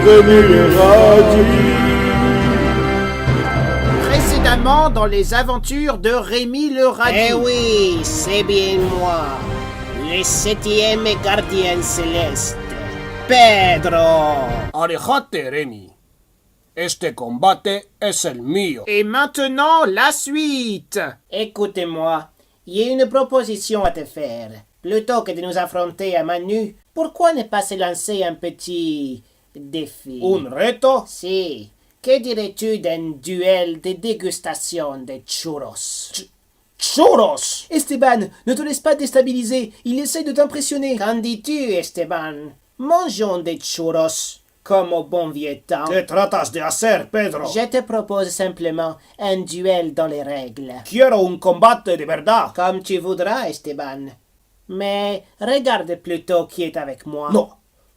Rémi le radis. Précédemment dans les aventures de Rémi le radis. Eh oui, c'est bien moi, le 7e gardien céleste, Pedro. Alejate, Remy. Este combate es el mío. Et maintenant, la suite. Écoutez-moi, il y a une proposition à te faire. Plutôt que de nous affronter à main nue, pourquoi ne pas se lancer un petit défi? Un reto? Si. Que dirais-tu d'un duel de dégustation de churros? ¡Churros! Esteban, ne te laisse pas déstabiliser. Il essaie de t'impressionner. Qu'en dis-tu, Esteban? Mangeons des churros, comme au bon vieux temps. ¿Qué tratas de hacer, Pedro? Je te propose simplement un duel dans les règles. Quiero un combate de verdad. Comme tu voudras, Esteban. Mais regarde plutôt qui est avec moi. No,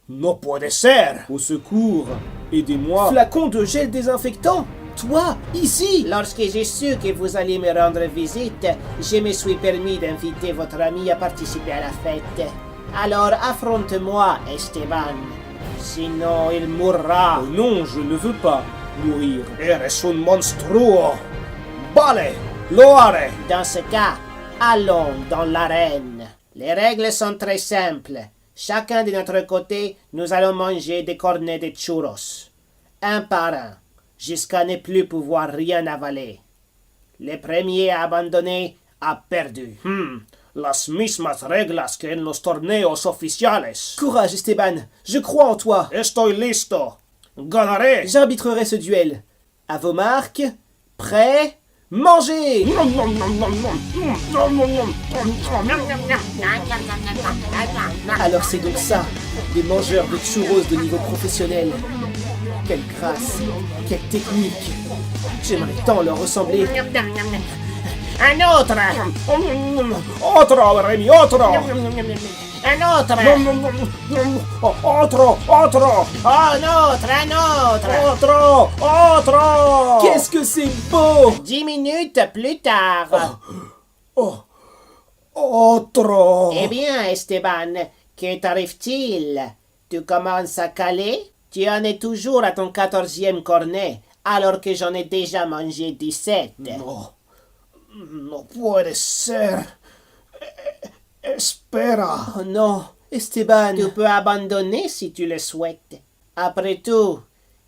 no puede ser. Au secours, aidez-moi. Flacon de gel désinfectant? Toi, ici? Lorsque j'ai su que vous alliez me rendre visite, je me suis permis d'inviter votre ami à participer à la fête. Alors affronte-moi, Esteban. Sinon, il mourra. Oh non, je ne veux pas mourir. Eres un monstruo. Vale, lo haré. Dans ce cas, allons dans l'arène. Les règles sont très simples. Chacun de notre côté, nous allons manger des cornets de churros. Un par un, jusqu'à ne plus pouvoir rien avaler. Le premier à abandonner a perdu. Las mismas reglas que en los torneos oficiales. Courage, Esteban. Je crois en toi. Estoy listo. Ganaré. J'arbitrerai ce duel. À vos marques. Prêts. Mangez! Alors c'est donc ça, des mangeurs de churros de niveau professionnel. Quelle grâce, quelle technique. J'aimerais tant leur ressembler. Un autre! Otro, Remy, otro. Un autre! Otro, otro. Un autre! Un autre! Otro, otro. Qu'est-ce que c'est beau! 10 minutes plus tard. Otro. Eh bien, Esteban, que t'arrive-t-il? Tu commences à caler? Tu en es toujours à ton 14e cornet, alors que j'en ai déjà mangé 17. No puede ser. Espera. Oh non, Esteban. Tu peux abandonner si tu le souhaites. Après tout,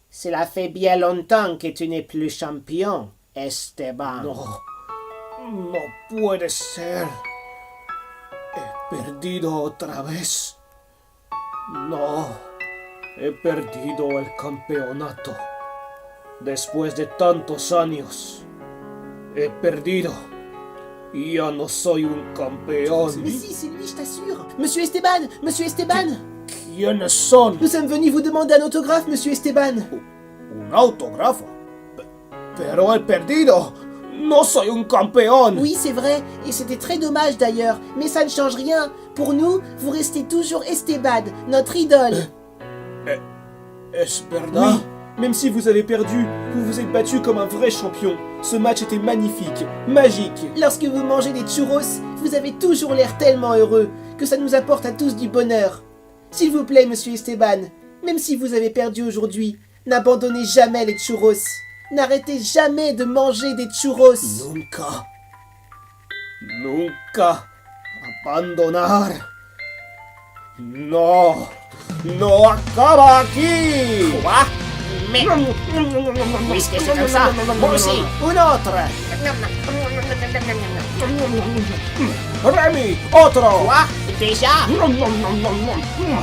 cela fait bien longtemps que tu n'es plus champion, Esteban. No puede ser. He perdido otra vez. No. He perdido el campeonato. Después de tantos años. He perdido. Ya no soy un campeón. Mais si, c'est lui, je t'assure. Monsieur Esteban! Monsieur Esteban! ¿Quiénes son? Nous sommes venus vous demander un autographe, Monsieur Esteban. ¿Un autógrafo? Pero he perdido. No soy un campeón. Oui, c'est vrai, et c'était très dommage d'ailleurs, mais ça ne change rien. Pour nous, vous restez toujours Esteban, notre idole. Es verdad. Oui, même si vous avez perdu, vous vous êtes battu comme un vrai champion. Ce match était magnifique, magique. Lorsque vous mangez des churros, vous avez toujours l'air tellement heureux que ça nous apporte à tous du bonheur. S'il vous plaît, Monsieur Esteban, même si vous avez perdu aujourd'hui, n'abandonnez jamais les churros. N'arrêtez jamais de manger des churros. Nunca. Nunca. Abandonar. No. No acaba aquí. Quoi? Mais... Puisque c'est comme ça, moi aussi, une autre! Remy, otro. Quoi? Déjà?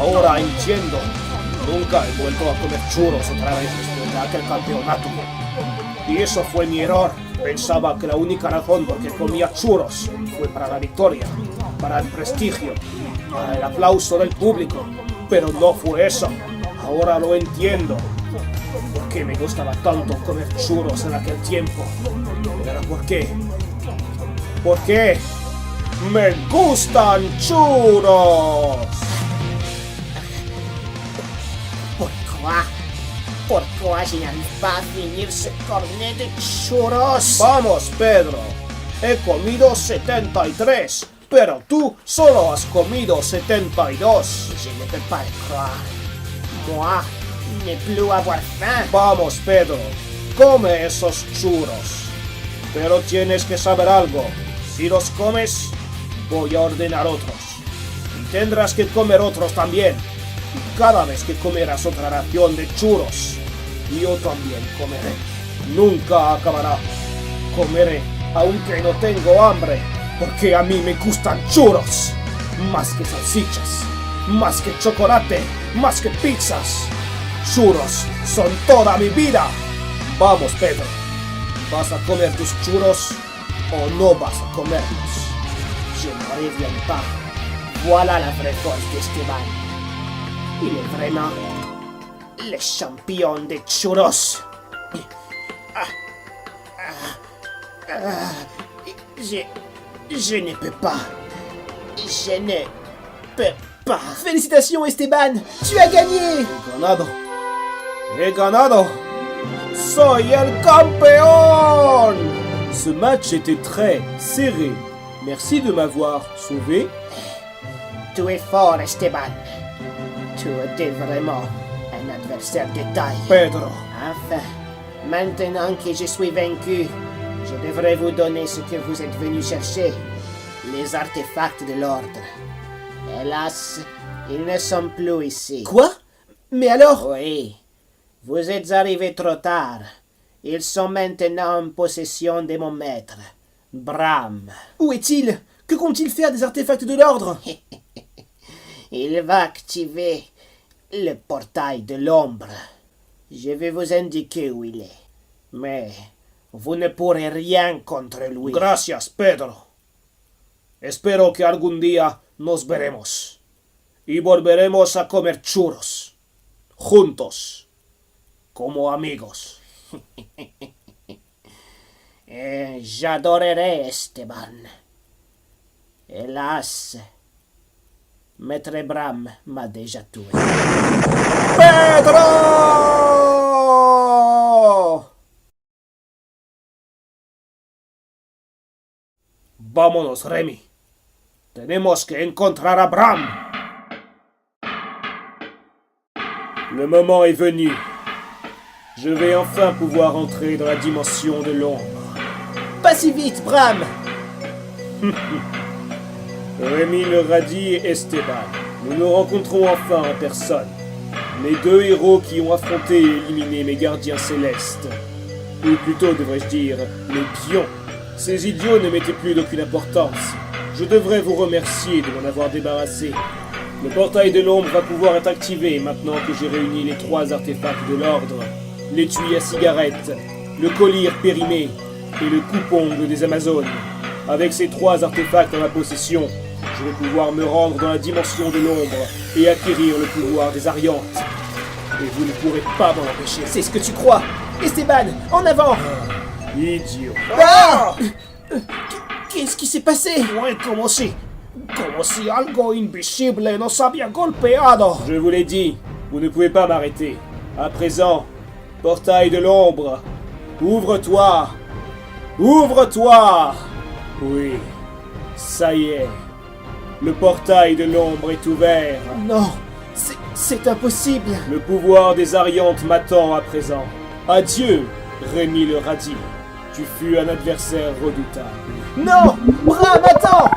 Ahora entiendo. Nunca he vuelto a comer churros otra vez después de aquel campeonato. Y eso fue mi error. Pensaba que la única razón por qué comía churros fue para la victoria, para el prestigio, para el aplauso del público. Pero no fue eso. Ahora lo entiendo. ¿Por qué me gustaba tanto comer churros en aquel tiempo? ¿Pero por qué? ¿Por qué? ¡Me gustan churros! Pourquoi? Pourquoi je n'arrive pas à finir ce cornet de churros? Vamos, Pedro. He comido 73, pero tú solo has comido 72. Je ne peux pas le croire. Moi, ne plus avoir faim. Vamos, Pedro, come esos churros. Pero tienes que saber algo. Si los comes, voy a ordenar otros. Y tendrás que comer otros también. Y cada vez que comerás otra ración de churros, yo también comeré. Nunca acabará. Comeré, aunque no tengo hambre, porque a mí me gustan churros. Más que salsichas, más que chocolate, más que pizzas. Churros son toda mi vida. Vamos, Pedro. ¿Vas a comer tus churros o no vas a comerlos? Je ne reviens pas. Voilà la vraie force d'Esteban. Il est vraiment le champion des churros. Je ne peux pas. Je ne peux pas. Félicitations Esteban, tu as gagné. Ganado. He ganado. Soy el campeón. Ce match était très serré. Merci de m'avoir sauvé. Tu es fort, Esteban. Tu étais vraiment un adversaire de taille. Pedro. Enfin, maintenant que je suis vaincu, je devrais vous donner ce que vous êtes venu chercher, les artefacts de l'ordre. Hélas, ils ne sont plus ici. Quoi? Mais alors? Oui, vous êtes arrivé trop tard. Ils sont maintenant en possession de mon maître, Bram. Où est-il? Que compte-t-il faire des artefacts de l'ordre? Il va activer le portail de l'ombre. Je vais vous indiquer où il est. Mais vous ne pourrez rien contre lui. Gracias, Pedro. Espero que algún día nos veremos. Y volveremos a comer churros. Juntos. Como amigos. J'adorerais Esteban. Hélas, Maître Bram m'a déjà tué. ¡Pedro! Vámonos, Remy. Tenemos que encontrar a Bram. Le moment est venu. Je vais enfin pouvoir entrer dans la dimension de l'ombre. Pas si vite, Bram. Rémi le Radis et Esteban, nous nous rencontrons enfin en personne. Les deux héros qui ont affronté et éliminé mes gardiens célestes. Ou plutôt, devrais-je dire, mes pions. Ces idiots ne mettaient plus d'aucune importance. Je devrais vous remercier de m'en avoir débarrassé. Le portail de l'ombre va pouvoir être activé maintenant que j'ai réuni les 3 artefacts de l'ordre. L'étui à cigarette, le collier périmé et le coupe-ongle des Amazones. Avec ces 3 artefacts en ma possession, je vais pouvoir me rendre dans la dimension de l'ombre et acquérir le pouvoir des Ariantes. Et vous ne pourrez pas m'en empêcher. C'est ce que tu crois. Esteban, en avant. Idiot. Ah! Qu'est-ce qui s'est passé? Fue como si algo invisible nos había golpeado. Je vous l'ai dit, vous ne pouvez pas m'arrêter. À présent, portail de l'ombre, ouvre-toi. Ouvre-toi. Oui, ça y est. Le portail de l'ombre est ouvert. Non, c'est impossible. Le pouvoir des Ariantes m'attend à présent. Adieu, Rémi le Radis. Tu fus un adversaire redoutable. Non! Bram, attends!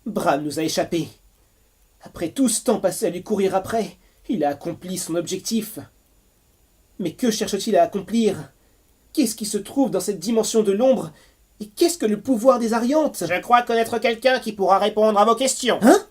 Bram nous a échappé. Après tout ce temps passé à lui courir après, il a accompli son objectif. Mais que cherche-t-il à accomplir? Qu'est-ce qui se trouve dans cette dimension de l'ombre? Et qu'est-ce que le pouvoir des Ariantes? Je crois connaître quelqu'un qui pourra répondre à vos questions. Hein?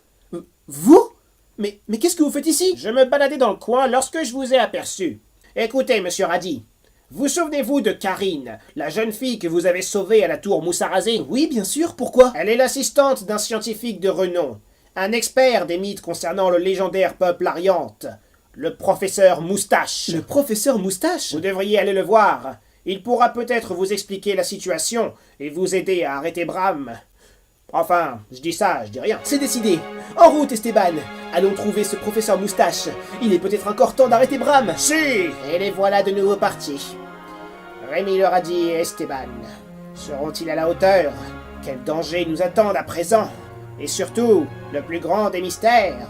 Vous? Mais qu'est-ce que vous faites ici? Je me baladais dans le coin lorsque je vous ai aperçu. Écoutez, monsieur Radis, vous souvenez-vous de Karine, la jeune fille que vous avez sauvée à la tour Moussarazé? Oui, bien sûr, pourquoi? Elle est l'assistante d'un scientifique de renom, un expert des mythes concernant le légendaire peuple Ariante, le professeur Moustache. Le professeur Moustache? Vous devriez aller le voir. Il pourra peut-être vous expliquer la situation et vous aider à arrêter Bram. Enfin, je dis ça, je dis rien. C'est décidé. En route, Esteban. Allons trouver ce professeur Moustache. Il est peut-être encore temps d'arrêter Bram. Si! Et les voilà de nouveau partis. Rémi le Radis et Esteban. Seront-ils à la hauteur? Quels dangers nous attendent à présent? Et surtout, le plus grand des mystères.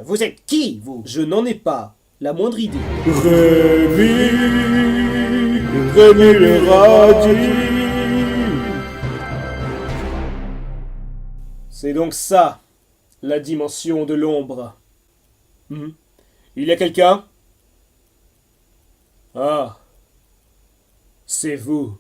Vous êtes qui, vous? Je n'en ai pas la moindre idée. Rémi le radis. C'est donc ça, la dimension de l'ombre. Il y a quelqu'un? Ah, c'est vous.